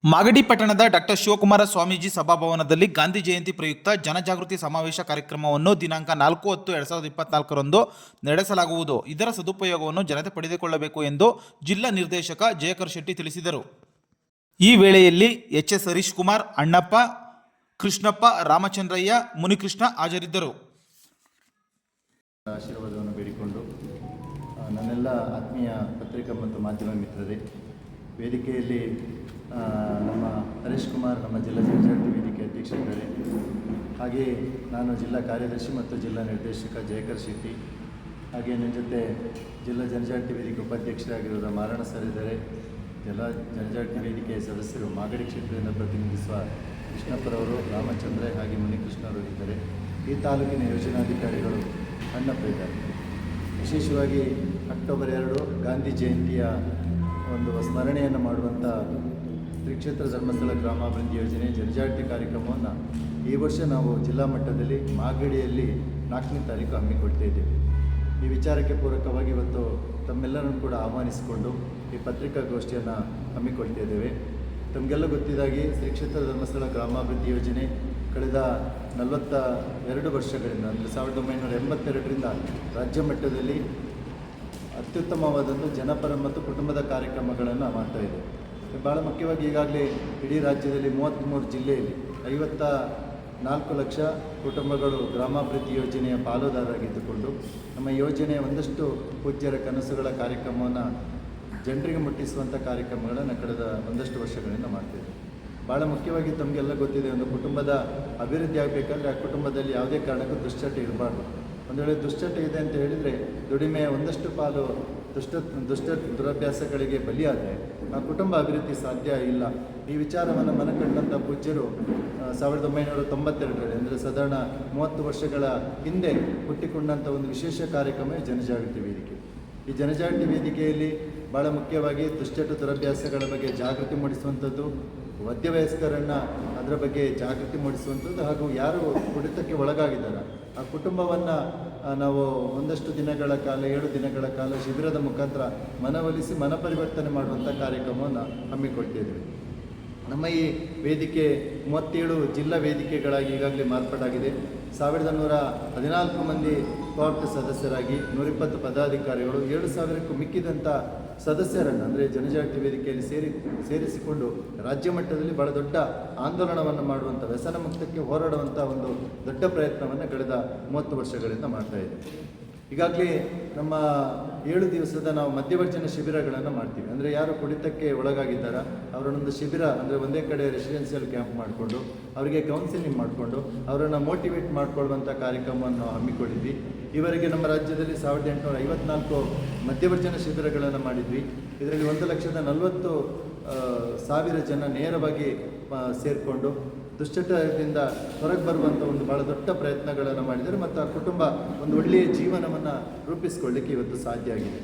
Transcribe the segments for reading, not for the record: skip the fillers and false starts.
ಮಾಗಡಿ ಪಟ್ಟಣದ ಡಾಕ್ಟರ್ ಶಿವಕುಮಾರ ಸ್ವಾಮೀಜಿ ಸಭಾಭವನದಲ್ಲಿ ಗಾಂಧಿ ಜಯಂತಿ ಪ್ರಯುಕ್ತ ಜನಜಾಗೃತಿ ಸಮಾವೇಶ ಕಾರ್ಯಕ್ರಮವನ್ನು ದಿನಾಂಕ 4/10/2024 ನಡೆಸಲಾಗುವುದು. ಇದರ ಸದುಪಯೋಗವನ್ನು ಜನತೆ ಪಡೆದುಕೊಳ್ಳಬೇಕು ಎಂದು ಜಿಲ್ಲಾ ನಿರ್ದೇಶಕ ಜಯಕರ್ ಶೆಟ್ಟಿ ತಿಳಿಸಿದರು. ಈ ವೇಳೆಯಲ್ಲಿ ಎಚ್.ಎಸ್. ಹರೀಶ್ ಕುಮಾರ್, ಅಣ್ಣಪ್ಪ, ಕೃಷ್ಣಪ್ಪ, ರಾಮಚಂದ್ರಯ್ಯ, ಮುನಿಕೃಷ್ಣ ಹಾಜರಿದ್ದರು. ಆಶೀರ್ವಾದವನ್ನು ಬೇಡಿಕೊಂಡು ನನ್ನೆಲ್ಲ ಆತ್ಮೀಯ ಪತ್ರಿಕಾ ಮತ್ತು ಮಾಧ್ಯಮ ಮಿತ್ರರೇ, ವೇದಿಕೆಯಲ್ಲಿ ನಮ್ಮ ಹರೀಶ್ ಕುಮಾರ್ ನಮ್ಮ ಜಿಲ್ಲಾ ಜನಜಾಗೃತಿ ವೇದಿಕೆ ಅಧ್ಯಕ್ಷರಿದ್ದಾರೆ. ಹಾಗೆಯೇ ನಾನು ಜಿಲ್ಲಾ ಕಾರ್ಯದರ್ಶಿ ಮತ್ತು ಜಿಲ್ಲಾ ನಿರ್ದೇಶಕ ಜಯಕರ್ ಶೆಟ್ಟಿ, ಹಾಗೆ ನನ್ನ ಜೊತೆ ಜಿಲ್ಲಾ ಜನಜಾಗೃತಿ ವೇದಿಕೆ ಉಪಾಧ್ಯಕ್ಷರಾಗಿರುವ ಮಾರಣ ಸರ್ ಇದ್ದಾರೆ. ಜಿಲ್ಲಾ ಜನಜಾಗೃತಿ ವೇದಿಕೆಯ ಸದಸ್ಯರು ಮಾಗಡಿ ಕ್ಷೇತ್ರದಿಂದ ಪ್ರತಿನಿಧಿಸುವ ಕೃಷ್ಣಪ್ಪರವರು, ರಾಮಚಂದ್ರ ಹಾಗೆ ಮುನಿಕೃಷ್ಣವರು ಇದ್ದಾರೆ. ಈ ತಾಲೂಕಿನ ಯೋಜನಾಧಿಕಾರಿಗಳು ಅಣ್ಣಪ್ಪ ಇದ್ದಾರೆ. ವಿಶೇಷವಾಗಿ ಅಕ್ಟೋಬರ್ 2 ಗಾಂಧಿ ಜಯಂತಿಯ ಒಂದು ಸ್ಮರಣೆಯನ್ನು ಮಾಡುವಂಥ ಶ್ರೀ ಕ್ಷೇತ್ರ ಧರ್ಮಸ್ಥಳ ಗ್ರಾಮಾಭಿವೃದ್ಧಿ ಯೋಜನೆ ಜನಜಾಗೃತಿ ಕಾರ್ಯಕ್ರಮವನ್ನು ಈ ವರ್ಷ ನಾವು ಜಿಲ್ಲಾ ಮಟ್ಟದಲ್ಲಿ ಮಾಗಡಿಯಲ್ಲಿ 4ನೇ ತಾರೀಕು ಹಮ್ಮಿಕೊಳ್ತಾ ಇದ್ದೇವೆ. ಈ ವಿಚಾರಕ್ಕೆ ಪೂರಕವಾಗಿ ಇವತ್ತು ತಮ್ಮೆಲ್ಲರನ್ನು ಕೂಡ ಆಹ್ವಾನಿಸಿಕೊಂಡು ಈ ಪತ್ರಿಕಾಗೋಷ್ಠಿಯನ್ನು ಹಮ್ಮಿಕೊಳ್ತಾ ಇದ್ದೇವೆ. ತಮಗೆಲ್ಲ ಗೊತ್ತಿದ್ದಾಗಿ ಶ್ರೀ ಕ್ಷೇತ್ರ ಧರ್ಮಸ್ಥಳ ಗ್ರಾಮಾಭಿವೃದ್ಧಿ ಯೋಜನೆ ಕಳೆದ 42 ವರ್ಷಗಳಿಂದ ಅಂದರೆ 1982ರಿಂದ ರಾಜ್ಯ ಮಟ್ಟದಲ್ಲಿ ಅತ್ಯುತ್ತಮವಾದಂಥ ಜನಪರ ಮತ್ತು ಕುಟುಂಬದ ಕಾರ್ಯಕ್ರಮಗಳನ್ನು ಮಾಡ್ತಾಯಿದೆ. ಭಾಳ ಮುಖ್ಯವಾಗಿ ಈಗಾಗಲೇ ಇಡೀ ರಾಜ್ಯದಲ್ಲಿ 33 ಜಿಲ್ಲೆಯಲ್ಲಿ 54 ಲಕ್ಷ ಕುಟುಂಬಗಳು ಗ್ರಾಮಾಭಿವೃದ್ಧಿ ಯೋಜನೆಯ ಪಾಲುದಾರರಾಗಿದ್ದುಕೊಂಡು ನಮ್ಮ ಯೋಜನೆಯ ಒಂದಷ್ಟು ಪೂಜ್ಯರ ಕನಸುಗಳ ಕಾರ್ಯಕ್ರಮವನ್ನು ಜನರಿಗೆ ಮುಟ್ಟಿಸುವಂಥ ಕಾರ್ಯಕ್ರಮಗಳನ್ನು ಕಳೆದ ಒಂದಷ್ಟು ವರ್ಷಗಳಿಂದ ಮಾಡ್ತಿದೆ. ಭಾಳ ಮುಖ್ಯವಾಗಿ ತಮಗೆಲ್ಲ ಗೊತ್ತಿದೆ, ಒಂದು ಕುಟುಂಬದ ಅಭಿವೃದ್ಧಿ ಆಗಬೇಕಾದ್ರೆ ಆ ಕುಟುಂಬದಲ್ಲಿ ಯಾವುದೇ ಕಾರಣಕ್ಕೂ ದುಶ್ಚಟ ಇರಬಾರ್ದು. ಒಂದು ವೇಳೆ ದುಶ್ಚಟ ಇದೆ ಅಂತ ಹೇಳಿದರೆ ದುಡಿಮೆಯ ಒಂದಷ್ಟು ಪಾಲು ದುಷ್ಟ ದುರಭ್ಯಾಸಗಳಿಗೆ ಬಲಿಯಾದರೆ ಆ ಕುಟುಂಬ ಅಭಿವೃದ್ಧಿ ಸಾಧ್ಯ ಇಲ್ಲ. ಈ ವಿಚಾರವನ್ನು ಮನಕಂಡಂಥ ಪೂಜ್ಯರು 1992ರಲ್ಲಿ ಅಂದರೆ ಸಾಧಾರಣ 30 ವರ್ಷಗಳ ಹಿಂದೆ ಹುಟ್ಟಿಕೊಂಡಂಥ ಒಂದು ವಿಶೇಷ ಕಾರ್ಯಕ್ರಮ ಜನಜಾಗೃತಿ ವೇದಿಕೆ. ಈ ಜನಜಾಗೃತಿ ವೇದಿಕೆಯಲ್ಲಿ ಭಾಳ ಮುಖ್ಯವಾಗಿ ದುಶ್ಚಟ ದುರಭ್ಯಾಸಗಳ ಬಗ್ಗೆ ಜಾಗೃತಿ ಮೂಡಿಸುವಂಥದ್ದು, ಮಧ್ಯವಯಸ್ಕರನ್ನು ಅದರ ಬಗ್ಗೆ ಜಾಗೃತಿ ಮೂಡಿಸುವಂಥದ್ದು, ಹಾಗೂ ಯಾರು ಕುಡಿತಕ್ಕೆ ಒಳಗಾಗಿದ್ದಾರೆ ಆ ಕುಟುಂಬವನ್ನು ನಾವು ಒಂದಷ್ಟು ದಿನಗಳ ಕಾಲ 7 ದಿನಗಳ ಕಾಲ ಶಿಬಿರದ ಮುಖಾಂತರ ಮನವೊಲಿಸಿ ಮನಪರಿವರ್ತನೆ ಮಾಡುವಂಥ ಕಾರ್ಯಕ್ರಮವನ್ನು ಹಮ್ಮಿಕೊಳ್ತಿದ್ದೇವೆ. ನಮ್ಮ ಈ ವೇದಿಕೆ 37 ಜಿಲ್ಲಾ ವೇದಿಕೆಗಳಾಗಿ ಈಗಾಗಲೇ ಮಾರ್ಪಾಡಾಗಿದೆ. 1114 ಮಂದಿ ಕೋಆಪ್ಟ್ ಸದಸ್ಯರಾಗಿ 120 ಪದಾಧಿಕಾರಿಗಳು 7,000ಕ್ಕೂ ಮಿಕ್ಕಿದಂಥ ಸದಸ್ಯರನ್ನು ಅಂದರೆ ಜನಜಾಗೃತಿ ವೇದಿಕೆಯಲ್ಲಿ ಸೇರಿಸಿಕೊಂಡು ರಾಜ್ಯ ಮಟ್ಟದಲ್ಲಿ ಭಾಳ ದೊಡ್ಡ ಆಂದೋಲನವನ್ನು ಮಾಡುವಂಥ, ವ್ಯಸನ ಮುಕ್ತಕ್ಕೆ ಹೋರಾಡುವಂಥ ಒಂದು ದೊಡ್ಡ ಪ್ರಯತ್ನವನ್ನು ಕಳೆದ 30 ವರ್ಷಗಳಿಂದ ಮಾಡ್ತಾಯಿದ್ದೇವೆ. ಈಗಾಗಲೇ ನಮ್ಮ 7 ದಿವಸದ ನಾವು ಮಧ್ಯವರ್ಜನ ಶಿಬಿರಗಳನ್ನು ಮಾಡ್ತೀವಿ. ಅಂದರೆ ಯಾರು ಕುಡಿತಕ್ಕೆ ಒಳಗಾಗಿದ್ದಾರ ಅವರನ್ನೊಂದು ಶಿಬಿರ ಅಂದರೆ ಒಂದೇ ಕಡೆ ರೆಸಿಡೆನ್ಷಿಯಲ್ ಕ್ಯಾಂಪ್ ಮಾಡಿಕೊಂಡು ಅವರಿಗೆ ಕೌನ್ಸಿಲಿಂಗ್ ಮಾಡಿಕೊಂಡು ಅವರನ್ನು ಮೋಟಿವೇಟ್ ಮಾಡಿಕೊಳ್ಳುವಂಥ ಕಾರ್ಯಕ್ರಮವನ್ನು ಹಮ್ಮಿಕೊಂಡಿದ್ವಿ. ಈವರೆಗೆ ನಮ್ಮ ರಾಜ್ಯದಲ್ಲಿ 1854 ಮಧ್ಯವರ್ಜನ ಶಿಬಿರಗಳನ್ನು ಮಾಡಿದ್ವಿ. ಇದರಲ್ಲಿ 1,40,40,000 ಜನ ನೇರವಾಗಿ ಸೇರಿಕೊಂಡು ದುಶ್ಚಟದಿಂದ ಹೊರಗೆ ಬರುವಂಥ ಒಂದು ಭಾಳ ದೊಡ್ಡ ಪ್ರಯತ್ನಗಳನ್ನು ಮಾಡಿದ್ದಾರೆ ಮತ್ತು ಆ ಕುಟುಂಬ ಒಂದು ಒಳ್ಳೆಯ ಜೀವನವನ್ನು ರೂಪಿಸಿಕೊಳ್ಳಿಕ್ಕೆ ಇವತ್ತು ಸಾಧ್ಯ ಆಗಿದೆ.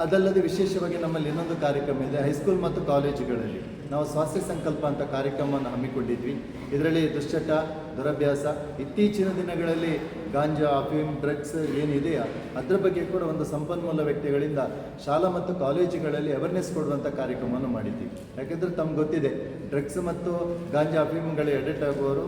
ಅದಲ್ಲದೆ ವಿಶೇಷವಾಗಿ ನಮ್ಮಲ್ಲಿ ಇನ್ನೊಂದು ಕಾರ್ಯಕ್ರಮ ಇದೆ. ಹೈಸ್ಕೂಲ್ ಮತ್ತು ಕಾಲೇಜುಗಳಲ್ಲಿ ನಾವು ಸ್ವಾಸ್ಥ್ಯ ಸಂಕಲ್ಪ ಅಂತ ಕಾರ್ಯಕ್ರಮವನ್ನು ಹಮ್ಮಿಕೊಂಡಿದ್ವಿ. ಇದರಲ್ಲಿ ದುಶ್ಚಟ ದುರಭ್ಯಾಸ, ಇತ್ತೀಚಿನ ದಿನಗಳಲ್ಲಿ ಗಾಂಜಾ, ಅಫೀಮ್, ಡ್ರಗ್ಸ್ ಏನಿದೆಯಾ ಅದರ ಬಗ್ಗೆ ಕೂಡ ಒಂದು ಸಂಪನ್ಮೂಲ ವ್ಯಕ್ತಿಗಳಿಂದ ಶಾಲಾ ಮತ್ತು ಕಾಲೇಜುಗಳಲ್ಲಿ ಅವೇರ್ನೆಸ್ ಕೊಡುವಂಥ ಕಾರ್ಯಕ್ರಮವನ್ನು ಮಾಡಿದ್ವಿ. ಯಾಕೆಂದರೆ ತಮ್ಗೆ ಗೊತ್ತಿದೆ, ಡ್ರಗ್ಸ್ ಮತ್ತು ಗಾಂಜಾ ಅಫೀಮ್ಗಳಿಗೆ ಅಡಿಕ್ಟ್ ಆಗುವವರು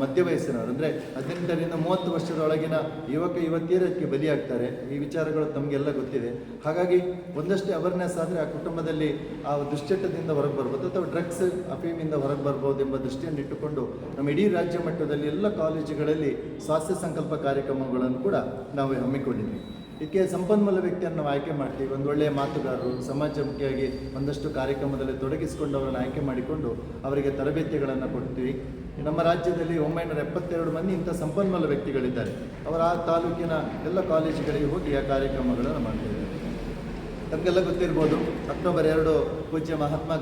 ಮಧ್ಯ ವಯಸ್ಸಿನವರು ಅಂದರೆ 18ರಿಂದ 30 ವರ್ಷದೊಳಗಿನ ಯುವತಿಯರಕ್ಕೆ ಬಲಿಯಾಗ್ತಾರೆ. ಈ ವಿಚಾರಗಳು ತಮಗೆಲ್ಲ ಗೊತ್ತಿದೆ. ಹಾಗಾಗಿ ಒಂದಷ್ಟು ಅವೇರ್ನೆಸ್ ಆದರೆ ಆ ಕುಟುಂಬದಲ್ಲಿ ಆ ದುಶ್ಚಟದಿಂದ ಹೊರಗೆ ಬರ್ಬೋದು ಅಥವಾ ಡ್ರಗ್ಸ್ ಅಫೀಮಿಂದ ಹೊರಗೆ ಬರ್ಬೋದು ಎಂಬ ದೃಷ್ಟಿಯನ್ನು ಇಟ್ಟುಕೊಂಡು ನಮ್ಮ ಇಡೀ ರಾಜ್ಯ ಮಟ್ಟದಲ್ಲಿ ಎಲ್ಲ ಕಾಲೇಜುಗಳಲ್ಲಿ ಸ್ವಾಸ್ಥ್ಯ ಸಂಕಲ್ಪ ಕಾರ್ಯಕ್ರಮಗಳನ್ನು ಕೂಡ ನಾವು ಹಮ್ಮಿಕೊಂಡಿದ್ವಿ. ಇದಕ್ಕೆ ಸಂಪನ್ಮೂಲ ವ್ಯಕ್ತಿಯನ್ನು ನಾವು ಆಯ್ಕೆ ಮಾಡ್ತೀವಿ. ಒಂದು ಒಳ್ಳೆಯ ಮಾತುಗಾರರು, ಸಮಾಜಮುಖಿಯಾಗಿ ಒಂದಷ್ಟು ಕಾರ್ಯಕ್ರಮದಲ್ಲಿ ತೊಡಗಿಸಿಕೊಂಡು ಅವರನ್ನು ಆಯ್ಕೆ ಮಾಡಿಕೊಂಡು ಅವರಿಗೆ ತರಬೇತಿಗಳನ್ನು ಕೊಡ್ತೀವಿ. ನಮ್ಮ ರಾಜ್ಯದಲ್ಲಿ 972 ಮಂದಿ ಇಂಥ ಸಂಪನ್ಮೂಲ ವ್ಯಕ್ತಿಗಳಿದ್ದಾರೆ. ಅವರ ಆ ತಾಲೂಕಿನ ಎಲ್ಲ ಕಾಲೇಜುಗಳಿಗೆ ಹೋಗಿ ಆ ಕಾರ್ಯಕ್ರಮಗಳನ್ನು ಮಾಡ್ತಿದ್ದಾರೆ. ತಮಗೆಲ್ಲ ಗೊತ್ತಿರ್ಬೋದು, ಅಕ್ಟೋಬರ್ 2 ಪೂಜ್ಯ ಮಹಾತ್ಮ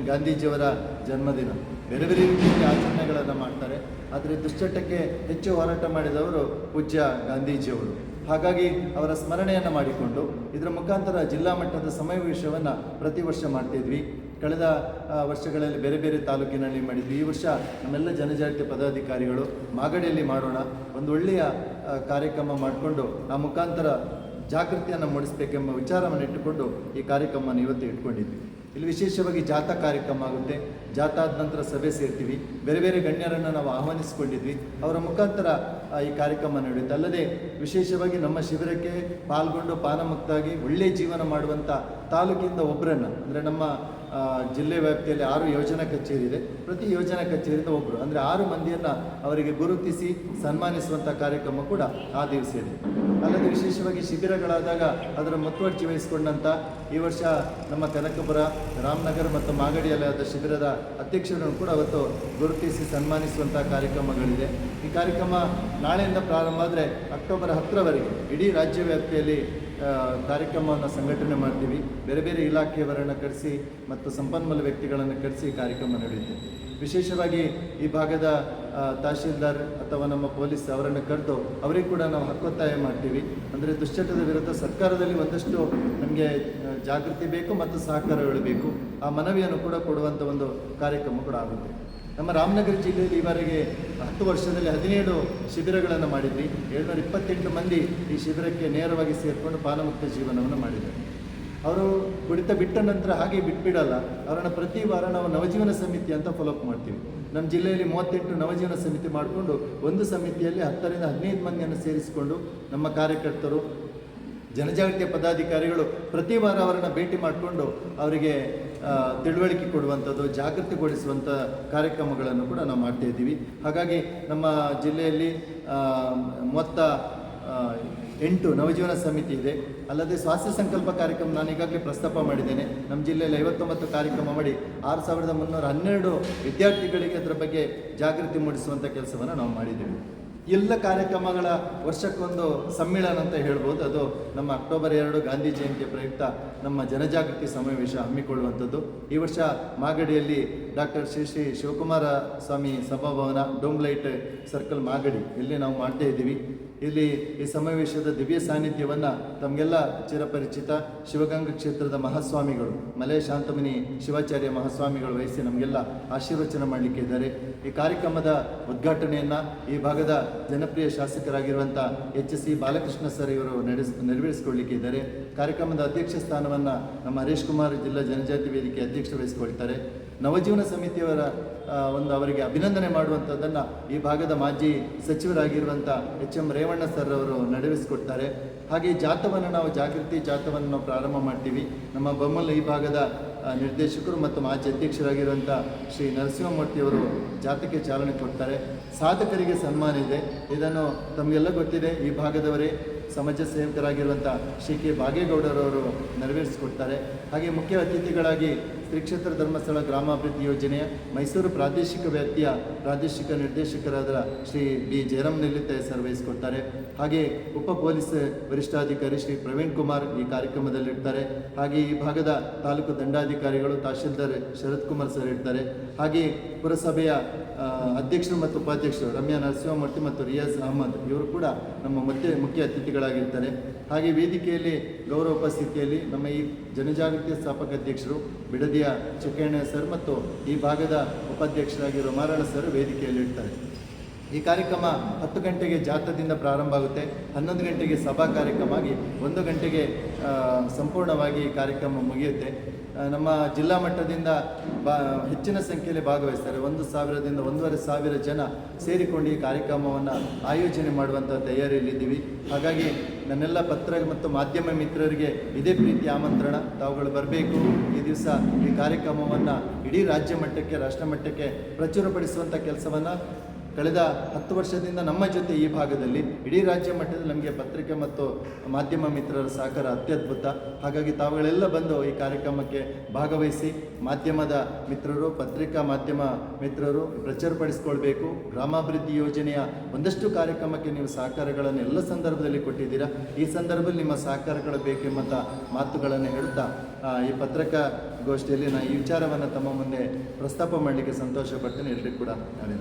ಗಾಂಧೀಜಿಯವರ ಜನ್ಮದಿನ. ಬೇರೆ ಬೇರೆ ರೀತಿಯ ಆಚರಣೆಗಳನ್ನು ಮಾಡ್ತಾರೆ. ಆದರೆ ದುಶ್ಚಟಕ್ಕೆ ಹೆಚ್ಚು ಹೋರಾಟ ಮಾಡಿದವರು ಪೂಜ್ಯ ಗಾಂಧೀಜಿಯವರು. ಹಾಗಾಗಿ ಅವರ ಸ್ಮರಣೆಯನ್ನು ಮಾಡಿಕೊಂಡು ಇದರ ಮುಖಾಂತರ ಜಿಲ್ಲಾ ಮಟ್ಟದ ಸಮಾವೇಶವನ್ನು ಪ್ರತಿ ವರ್ಷ ಮಾಡ್ತಿದ್ವಿ. ಕಳೆದ ವರ್ಷಗಳಲ್ಲಿ ಬೇರೆ ಬೇರೆ ತಾಲೂಕಿನಲ್ಲಿ ಮಾಡಿದ್ವಿ. ಈ ವರ್ಷ ನಮ್ಮೆಲ್ಲ ಜನಜಾಗೃತಿ ಪದಾಧಿಕಾರಿಗಳು ಮಾಗಡಿಯಲ್ಲಿ ಮಾಡೋಣ, ಒಂದು ಒಳ್ಳೆಯ ಕಾರ್ಯಕ್ರಮ ಮಾಡಿಕೊಂಡು ಆ ಮುಖಾಂತರ ಜಾಗೃತಿಯನ್ನು ಮೂಡಿಸಬೇಕೆಂಬ ವಿಚಾರವನ್ನು ಇಟ್ಟುಕೊಂಡು ಈ ಕಾರ್ಯಕ್ರಮವನ್ನು ಇವತ್ತು ಇಟ್ಕೊಂಡಿದ್ವಿ. ಇಲ್ಲಿ ವಿಶೇಷವಾಗಿ ಜಾಥಾ ಕಾರ್ಯಕ್ರಮ ಆಗುತ್ತೆ. ಜಾಥಾ ಆದ ನಂತರ ಸಭೆ ಸೇರ್ತೀವಿ. ಬೇರೆ ಬೇರೆ ಗಣ್ಯರನ್ನು ನಾವು ಆಹ್ವಾನಿಸಿಕೊಂಡಿದ್ವಿ. ಅವರ ಮುಖಾಂತರ ಈ ಕಾರ್ಯಕ್ರಮ ನಡೆಯುತ್ತೆ. ಅಲ್ಲದೆ ವಿಶೇಷವಾಗಿ ನಮ್ಮ ಶಿಬಿರಕ್ಕೆ ಪಾಲ್ಗೊಂಡು ಪಾನಮುಕ್ತಾಗಿ ಒಳ್ಳೆಯ ಜೀವನ ಮಾಡುವಂಥ ತಾಲೂಕಿಂದ ಒಬ್ಬರನ್ನು, ಅಂದರೆ ನಮ್ಮ ಜಿಲ್ಲೆ ವ್ಯಾಪ್ತಿಯಲ್ಲಿ 6 ಯೋಜನಾ ಕಚೇರಿ ಇದೆ. ಪ್ರತಿ ಯೋಜನಾ ಕಚೇರಿಯಿಂದ ಒಬ್ಬರು, ಅಂದರೆ 6 ಮಂದಿಯನ್ನು ಅವರಿಗೆ ಗುರುತಿಸಿ ಸನ್ಮಾನಿಸುವಂಥ ಕಾರ್ಯಕ್ರಮ ಕೂಡ ಆ ದಿವಸ ಇದೆ. ಅಲ್ಲದೆ ವಿಶೇಷವಾಗಿ ಶಿಬಿರಗಳಾದಾಗ ಅದರ ಮುತುವರ್ಜಿ ವಹಿಸಿಕೊಂಡಂಥ ಈ ವರ್ಷ ನಮ್ಮ ಕನಕಪುರ, ರಾಮನಗರ ಮತ್ತು ಮಾಗಡಿಯಲ್ಲಿ ಆದ ಶಿಬಿರದ ಅಧ್ಯಕ್ಷರನ್ನು ಕೂಡ ಅವತ್ತು ಗುರುತಿಸಿ ಸನ್ಮಾನಿಸುವಂಥ ಕಾರ್ಯಕ್ರಮಗಳಿದೆ. ಈ ಕಾರ್ಯಕ್ರಮ ನಾಳೆಯಿಂದ ಪ್ರಾರಂಭ ಆದರೆ ಅಕ್ಟೋಬರ್ 10ರವರೆಗೆ ಇಡೀ ರಾಜ್ಯ ವ್ಯಾಪ್ತಿಯಲ್ಲಿ ಕಾರ್ಯಕ್ರಮವನ್ನು ಸಂಘಟನೆ ಮಾಡ್ತೀವಿ. ಬೇರೆ ಬೇರೆ ಇಲಾಖೆಯವರನ್ನು ಕರೆಸಿ ಮತ್ತು ಸಂಪನ್ಮೂಲ ವ್ಯಕ್ತಿಗಳನ್ನು ಕರೆಸಿ ಕಾರ್ಯಕ್ರಮ ನಡೆಯುತ್ತೆ. ವಿಶೇಷವಾಗಿ ಈ ಭಾಗದ ತಹಶೀಲ್ದಾರ್ ಅಥವಾ ನಮ್ಮ ಪೊಲೀಸ್ ಅವರನ್ನು ಕರೆದು ಅವರಿಗೆ ಕೂಡ ನಾವು ಹಕ್ಕೊತ್ತಾಯ ಮಾಡ್ತೀವಿ. ಅಂದರೆ ದುಶ್ಚಟದ ವಿರುದ್ಧ ಸರ್ಕಾರದಲ್ಲಿ ಒಂದಷ್ಟು ನಮಗೆ ಜಾಗೃತಿ ಬೇಕು ಮತ್ತು ಸಹಕಾರಗಳು ಬೇಕು. ಆ ಮನವಿಯನ್ನು ಕೂಡ ಕೊಡುವಂಥ ಒಂದು ಕಾರ್ಯಕ್ರಮ ಕೂಡ ಆಗುತ್ತೆ. ನಮ್ಮ ರಾಮನಗರ ಜಿಲ್ಲೆಯಲ್ಲಿ ಈವರೆಗೆ 10 ವರ್ಷದಲ್ಲಿ 17 ಶಿಬಿರಗಳನ್ನು ಮಾಡಿದ್ವಿ. 728 ಮಂದಿ ಈ ಶಿಬಿರಕ್ಕೆ ನೇರವಾಗಿ ಸೇರಿಕೊಂಡು ಪಾನಮುಕ್ತ ಜೀವನವನ್ನು ಮಾಡಿದ್ದಾರೆ. ಅವರು ಕುಡಿತ ಬಿಟ್ಟ ನಂತರ ಹಾಗೆ ಬಿಟ್ಬಿಡಲ್ಲ. ಅವರನ್ನು ಪ್ರತಿ ವಾರ ನಾವು ನವಜೀವನ ಸಮಿತಿ ಅಂತ ಫಾಲೋಅಪ್ ಮಾಡ್ತೀವಿ. ನಮ್ಮ ಜಿಲ್ಲೆಯಲ್ಲಿ 38 ನವಜೀವನ ಸಮಿತಿ ಮಾಡಿಕೊಂಡು ಒಂದು ಸಮಿತಿಯಲ್ಲಿ 10ರಿಂದ 15 ಮಂದಿಯನ್ನು ಸೇರಿಸಿಕೊಂಡು ನಮ್ಮ ಕಾರ್ಯಕರ್ತರು, ಜನಜಾಗೃತಿಯ ಪದಾಧಿಕಾರಿಗಳು ಪ್ರತಿ ವಾರ ಅವರನ್ನು ಭೇಟಿ ಮಾಡಿಕೊಂಡು ಅವರಿಗೆ ತಿಳುವಳಿಕೆ ಕೊಡುವಂಥದ್ದು, ಜಾಗೃತಿಗೊಳಿಸುವಂಥ ಕಾರ್ಯಕ್ರಮಗಳನ್ನು ಕೂಡ ನಾವು ಮಾಡ್ತಾ ಇದ್ದೀವಿ. ಹಾಗಾಗಿ ನಮ್ಮ ಜಿಲ್ಲೆಯಲ್ಲಿ 8 ನವಜೀವನ ಸಮಿತಿ ಇದೆ. ಅಲ್ಲದೆ ಸ್ವಾಸ್ಥ್ಯ ಸಂಕಲ್ಪ ಕಾರ್ಯಕ್ರಮ ನಾನು ಈಗಾಗಲೇ ಪ್ರಸ್ತಾಪ ಮಾಡಿದ್ದೇನೆ. ನಮ್ಮ ಜಿಲ್ಲೆಯಲ್ಲಿ 59 ಕಾರ್ಯಕ್ರಮ ಮಾಡಿ 6312 ವಿದ್ಯಾರ್ಥಿಗಳಿಗೆ ಅದರ ಬಗ್ಗೆ ಜಾಗೃತಿ ಮೂಡಿಸುವಂಥ ಕೆಲಸವನ್ನು ನಾವು ಮಾಡಿದ್ದೇವೆ. ಎಲ್ಲ ಕಾರ್ಯಕ್ರಮಗಳ ವರ್ಷಕ್ಕೊಂದು ಸಮ್ಮೇಳನ ಅಂತ ಹೇಳ್ಬೋದು. ಅದು ನಮ್ಮ ಅಕ್ಟೋಬರ್ 2 ಗಾಂಧಿ ಜಯಂತಿಯ ಪ್ರಯುಕ್ತ ನಮ್ಮ ಜನಜಾಗೃತಿ ಸಮಾವೇಶ ಹಮ್ಮಿಕೊಳ್ಳುವಂಥದ್ದು. ಈ ವರ್ಷ ಮಾಗಡಿಯಲ್ಲಿ ಡಾಕ್ಟರ್ ಶ್ರೀ ಶ್ರೀ ಶಿವಕುಮಾರ ಸ್ವಾಮಿ ಸಭಾಭವನ, ಡೋಮ್ಲೈಟ್ ಸರ್ಕಲ್ ಮಾಗಡಿ ಇಲ್ಲಿ ನಾವು ಮಾಡ್ತಾ ಇದ್ದೀವಿ. ಇಲ್ಲಿ ಈ ಸಮಾವೇಶದ ದಿವ್ಯ ಸಾನ್ನಿಧ್ಯವನ್ನು ತಮಗೆಲ್ಲ ಚಿರಪರಿಚಿತ ಶಿವಗಂಗಾ ಕ್ಷೇತ್ರದ ಮಹಾಸ್ವಾಮಿಗಳು ಮಲೆ ಶಾಂತಮುನಿ ಶಿವಾಚಾರ್ಯ ಮಹಾಸ್ವಾಮಿಗಳು ವಹಿಸಿ ನಮಗೆಲ್ಲ ಆಶೀರ್ವಚನ ಮಾಡಲಿಕ್ಕೆ ಇದ್ದಾರೆ. ಈ ಕಾರ್ಯಕ್ರಮದ ಉದ್ಘಾಟನೆಯನ್ನು ಈ ಭಾಗದ ಜನಪ್ರಿಯ ಶಾಸಕರಾಗಿರುವಂಥ HC ಬಾಲಕೃಷ್ಣ ಸರ್ ಇವರು ನೆರವೇರಿಸಿಕೊಳ್ಳಲಿಕ್ಕೆ ಇದ್ದಾರೆ. ಕಾರ್ಯಕ್ರಮದ ಅಧ್ಯಕ್ಷ ಸ್ಥಾನವನ್ನು ನಮ್ಮ ಹರೀಶ್ ಕುಮಾರ್ ಜಿಲ್ಲಾ ಜನಜಾತಿ ವೇದಿಕೆ ಅಧ್ಯಕ್ಷರು ವಹಿಸಿಕೊಳ್ತಾರೆ. ನವಜೀವನ ಸಮಿತಿಯವರ ಅವರಿಗೆ ಅಭಿನಂದನೆ ಮಾಡುವಂಥದ್ದನ್ನು ಈ ಭಾಗದ ಮಾಜಿ ಸಚಿವರಾಗಿರುವಂಥ HM ರೇವಣ್ಣ ಸರ್ ಅವರು ನಡೆಸಿಕೊಡ್ತಾರೆ. ಹಾಗೆ ಜಾಥಾವನ್ನು ನಾವು ಜಾಗೃತಿ ಜಾಥಾವನ್ನು ನಾವು ಪ್ರಾರಂಭ ಮಾಡ್ತೀವಿ. ನಮ್ಮ ಬೊಮ್ಮಲ್ ಈ ಭಾಗದ ನಿರ್ದೇಶಕರು ಮತ್ತು ಮಾಜಿ ಅಧ್ಯಕ್ಷರಾಗಿರುವಂಥ ಶ್ರೀ ನರಸಿಂಹಮೂರ್ತಿಯವರು ಜಾಥಾಕ್ಕೆ ಚಾಲನೆ ಕೊಡ್ತಾರೆ. ಸಾಧಕರಿಗೆ ಸನ್ಮಾನ ಇದೆ. ಇದನ್ನು ತಮಗೆಲ್ಲ ಗೊತ್ತಿದೆ. ಈ ಭಾಗದವರೇ ಸಮಾಜ ಸೇವಕರಾಗಿರುವಂಥ ಶ್ರೀ ಕೆ ಬಾಗೇಗೌಡರವರು ನೆರವೇರಿಸಿಕೊಡ್ತಾರೆ. ಹಾಗೆ ಮುಖ್ಯ ಅತಿಥಿಗಳಾಗಿ ಶ್ರೀ ಕ್ಷೇತ್ರ ಧರ್ಮಸ್ಥಳ ಗ್ರಾಮಾಭಿವೃದ್ಧಿ ಯೋಜನೆಯ ಮೈಸೂರು ಪ್ರಾದೇಶಿಕ ವ್ಯಾಪ್ತಿಯ ಪ್ರಾದೇಶಿಕ ನಿರ್ದೇಶಕರಾದ ಶ್ರೀ ಬಿ ಜಯರಾಮ್ ನೆಲ್ಲಿತೆ ಸರ್ ವಹಿಸಿಕೊಡ್ತಾರೆ. ಹಾಗೆ ಉಪ ಪೊಲೀಸ್ ವರಿಷ್ಠಾಧಿಕಾರಿ ಶ್ರೀ ಪ್ರವೀಣ್ ಕುಮಾರ್ ಈ ಕಾರ್ಯಕ್ರಮದಲ್ಲಿರ್ತಾರೆ. ಹಾಗೆ ಈ ಭಾಗದ ತಾಲೂಕು ದಂಡಾಧಿಕಾರಿಗಳು ತಹಶೀಲ್ದಾರ್ ಶರತ್ ಕುಮಾರ್ ಸರ್ ಇರ್ತಾರೆ. ಹಾಗೆ ಪುರಸಭೆಯ ಅಧ್ಯಕ್ಷರು ಮತ್ತು ಉಪಾಧ್ಯಕ್ಷರು ರಮ್ಯಾ ನರಸಿಂಹಮೂರ್ತಿ ಮತ್ತು ರಿಯಾಜ್ ಅಹಮದ್ ಇವರು ಕೂಡ ನಮ್ಮ ಮುಖ್ಯ ಅತಿಥಿಗಳಾಗಿರ್ತಾರೆ. ಹಾಗೆ ವೇದಿಕೆಯಲ್ಲಿ ಗೌರವ ಉಪಸ್ಥಿತಿಯಲ್ಲಿ ನಮ್ಮ ಈ ಜನಜಾಗೃತಿಯ ಸ್ಥಾಪಕ ಅಧ್ಯಕ್ಷರು ಬಿಡದಿಯ ಚಿಕ್ಕಣ್ಣ ಸರ್ ಮತ್ತು ಈ ಭಾಗದ ಉಪಾಧ್ಯಕ್ಷರಾಗಿರೋ ಮಾರಾಳ ಸರ್ ವೇದಿಕೆಯಲ್ಲಿ ಇರ್ತಾರೆ. ಈ ಕಾರ್ಯಕ್ರಮ 10 ಗಂಟೆಗೆ ಜಾಥಾದಿಂದ ಪ್ರಾರಂಭ ಆಗುತ್ತೆ. 11 ಗಂಟೆಗೆ ಸಭಾ ಕಾರ್ಯಕ್ರಮ ಆಗಿ 1 ಗಂಟೆಗೆ ಸಂಪೂರ್ಣವಾಗಿ ಕಾರ್ಯಕ್ರಮ ಮುಗಿಯುತ್ತೆ. ನಮ್ಮ ಜಿಲ್ಲಾ ಮಟ್ಟದಿಂದ ಹೆಚ್ಚಿನ ಸಂಖ್ಯೆಯಲ್ಲಿ ಭಾಗವಹಿಸ್ತಾರೆ. 1,000ದಿಂದ 1,500 ಜನ ಸೇರಿಕೊಂಡು ಈ ಕಾರ್ಯಕ್ರಮವನ್ನು ಆಯೋಜನೆ ಮಾಡುವಂಥ ತಯಾರಿಯಲ್ಲಿದ್ದೀವಿ. ಹಾಗಾಗಿ ನನ್ನೆಲ್ಲ ಪತ್ರ ಮತ್ತು ಮಾಧ್ಯಮ ಮಿತ್ರರಿಗೆ ಇದೇ ಪ್ರೀತಿ ಆಮಂತ್ರಣ, ತಾವುಗಳು ಬರಬೇಕು. ಈ ದಿವಸ ಈ ಕಾರ್ಯಕ್ರಮವನ್ನು ಇಡೀ ರಾಜ್ಯ ಮಟ್ಟಕ್ಕೆ, ರಾಷ್ಟ್ರ ಮಟ್ಟಕ್ಕೆ ಪ್ರಚುರಪಡಿಸುವಂಥ ಕೆಲಸವನ್ನು ಕಳೆದ 10 ವರ್ಷದಿಂದ ನಮ್ಮ ಜೊತೆ ಈ ಭಾಗದಲ್ಲಿ ಇಡೀ ರಾಜ್ಯ ಮಟ್ಟದಲ್ಲಿ ನಮಗೆ ಪತ್ರಿಕೆ ಮತ್ತು ಮಾಧ್ಯಮ ಮಿತ್ರರ ಸಹಕಾರ ಅತ್ಯದ್ಭುತ. ಹಾಗಾಗಿ ತಾವುಗಳೆಲ್ಲ ಬಂದು ಈ ಕಾರ್ಯಕ್ರಮಕ್ಕೆ ಭಾಗವಹಿಸಿ ಮಾಧ್ಯಮದ ಮಿತ್ರರು, ಪತ್ರಿಕಾ ಮಾಧ್ಯಮ ಮಿತ್ರರು ಪ್ರಚುರಪಡಿಸ್ಕೊಳ್ಬೇಕು. ಗ್ರಾಮಾಭಿವೃದ್ಧಿ ಯೋಜನೆಯ ಒಂದಷ್ಟು ಕಾರ್ಯಕ್ರಮಕ್ಕೆ ನೀವು ಸಹಕಾರಗಳನ್ನು ಎಲ್ಲ ಸಂದರ್ಭದಲ್ಲಿ ಕೊಟ್ಟಿದ್ದೀರಾ. ಈ ಸಂದರ್ಭದಲ್ಲಿ ನಿಮ್ಮ ಸಹಕಾರಗಳು ಬೇಕೆಂಬಂಥ ಮಾತುಗಳನ್ನು ಹೇಳುತ್ತಾ ಈ ಪತ್ರಿಕಾಗೋಷ್ಠಿಯಲ್ಲಿ ನಾನು ಈ ವಿಚಾರವನ್ನು ತಮ್ಮ ಮುಂದೆ ಪ್ರಸ್ತಾಪ ಮಾಡಲಿಕ್ಕೆ ಸಂತೋಷ ಪಡ್ತೇನೆ. ಎಲ್ಲರಿಗೂ ಕೂಡ ನಾಳೆ